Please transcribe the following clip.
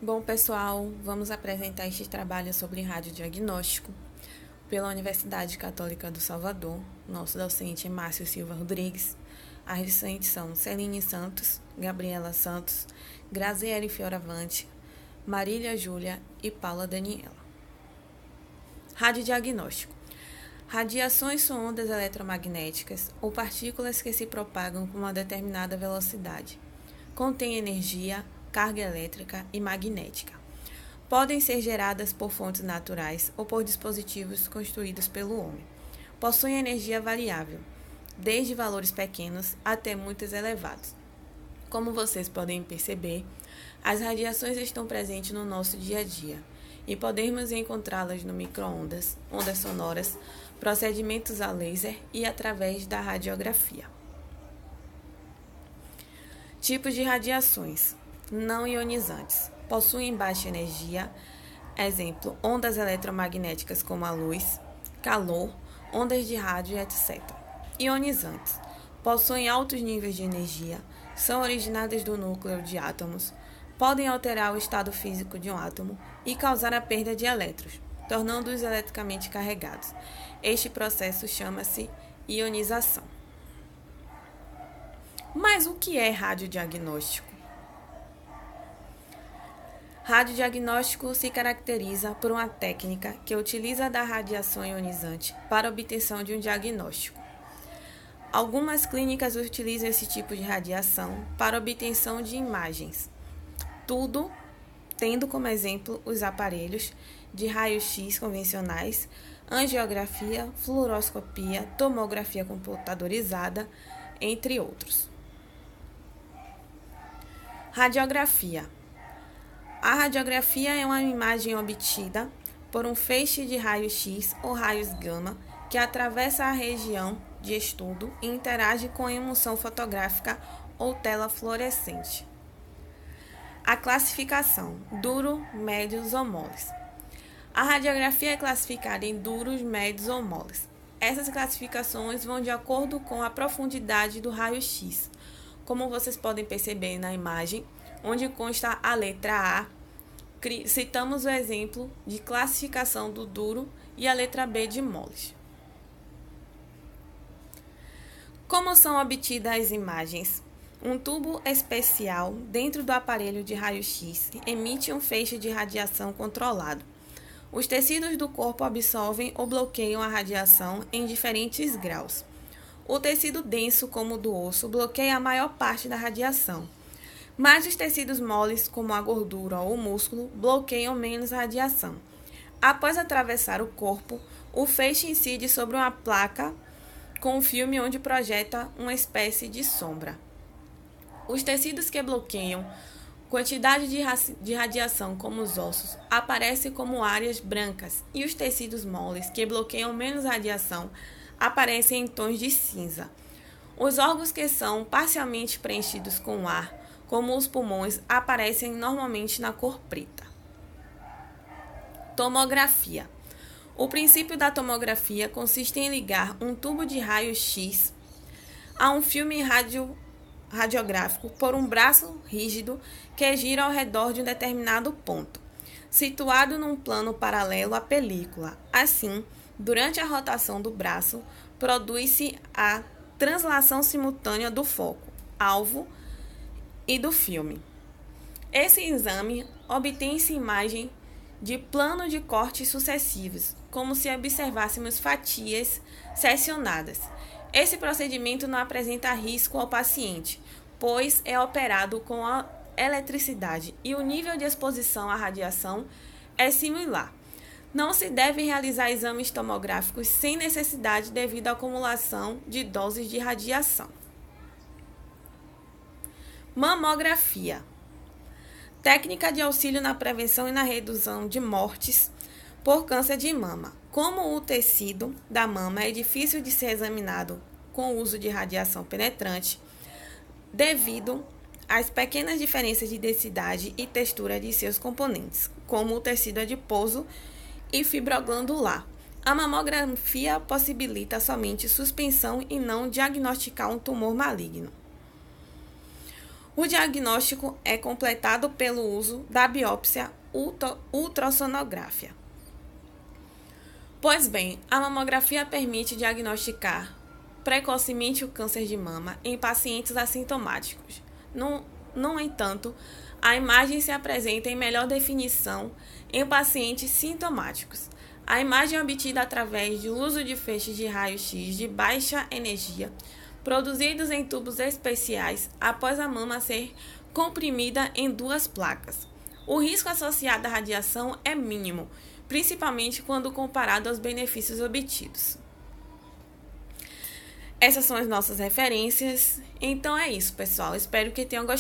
Bom, pessoal, vamos apresentar este trabalho sobre radiodiagnóstico pela Universidade Católica do Salvador. Nosso docente é Márcio Silva Rodrigues. As discentes são Celine Santos, Gabriela Santos, Graziele Fioravante, Marília Júlia e Paula Daniela. Radiodiagnóstico. Radiações são ondas eletromagnéticas ou partículas que se propagam com uma determinada velocidade. Contêm energia, carga elétrica e magnética. Podem ser geradas por fontes naturais ou por dispositivos construídos pelo homem. Possuem energia variável, desde valores pequenos até muitos elevados. Como vocês podem perceber, as radiações estão presentes no nosso dia a dia e podemos encontrá-las no micro-ondas, ondas sonoras, procedimentos a laser e através da radiografia. Tipos de radiações não ionizantes. Possuem baixa energia, exemplo, ondas eletromagnéticas como a luz, calor, ondas de rádio, etc. Ionizantes. Possuem altos níveis de energia, são originadas do núcleo de átomos, podem alterar o estado físico de um átomo e causar a perda de elétrons, tornando-os eletricamente carregados. Este processo chama-se ionização. Mas o que é radiodiagnóstico? Radiodiagnóstico se caracteriza por uma técnica que utiliza da radiação ionizante para a obtenção de um diagnóstico. Algumas clínicas utilizam esse tipo de radiação para a obtenção de imagens, tudo tendo como exemplo os aparelhos de raio-x convencionais, angiografia, fluoroscopia, tomografia computadorizada, entre outros. Radiografia. A radiografia é uma imagem obtida por um feixe de raio-x ou raios gama que atravessa a região de estudo e interage com a emulsão fotográfica ou tela fluorescente. A classificação: duro, médios ou moles. A radiografia é classificada em duros, médios ou moles. Essas classificações vão de acordo com a profundidade do raio-x. Como vocês podem perceber na imagem, onde consta a letra A, citamos o exemplo de classificação do duro e a letra B de moles. Como são obtidas as imagens? Um tubo especial dentro do aparelho de raio-x emite um feixe de radiação controlado. Os tecidos do corpo absorvem ou bloqueiam a radiação em diferentes graus. O tecido denso, como o do osso, bloqueia a maior parte da radiação, mas os tecidos moles, como a gordura ou o músculo, bloqueiam menos a radiação. Após atravessar o corpo, o feixe incide sobre uma placa com um filme onde projeta uma espécie de sombra. Os tecidos que bloqueiam quantidade de radiação, como os ossos, aparecem como áreas brancas, e os tecidos moles, que bloqueiam menos radiação, aparecem em tons de cinza. Os órgãos que são parcialmente preenchidos com ar, como os pulmões, aparecem normalmente na cor preta. Tomografia. O princípio da tomografia consiste em ligar um tubo de raio-x a um filme radiográfico por um braço rígido que gira ao redor de um determinado ponto, situado num plano paralelo à película. Assim, durante a rotação do braço, produz-se a translação simultânea do foco, alvo e do filme. Esse exame obtém-se imagem de plano de cortes sucessivos, como se observássemos fatias seccionadas. Esse procedimento não apresenta risco ao paciente, pois é operado com a eletricidade e o nível de exposição à radiação é similar. Não se deve realizar exames tomográficos sem necessidade devido à acumulação de doses de radiação. Mamografia. Técnica de auxílio na prevenção e na redução de mortes por câncer de mama. Como o tecido da mama é difícil de ser examinado com o uso de radiação penetrante, devido às pequenas diferenças de densidade e textura de seus componentes, como o tecido adiposo e fibroglandular. A mamografia possibilita somente suspensão e não diagnosticar um tumor maligno. O diagnóstico é completado pelo uso da biópsia ultrassonográfica. Pois bem, a mamografia permite diagnosticar precocemente o câncer de mama em pacientes assintomáticos. No entanto, a imagem se apresenta em melhor definição em pacientes sintomáticos. A imagem obtida através do uso de feixes de raio-x de baixa energia, produzidos em tubos especiais após a mama ser comprimida em 2 placas. O risco associado à radiação é mínimo, principalmente quando comparado aos benefícios obtidos. Essas são as nossas referências. Então é isso, pessoal. Espero que tenham gostado.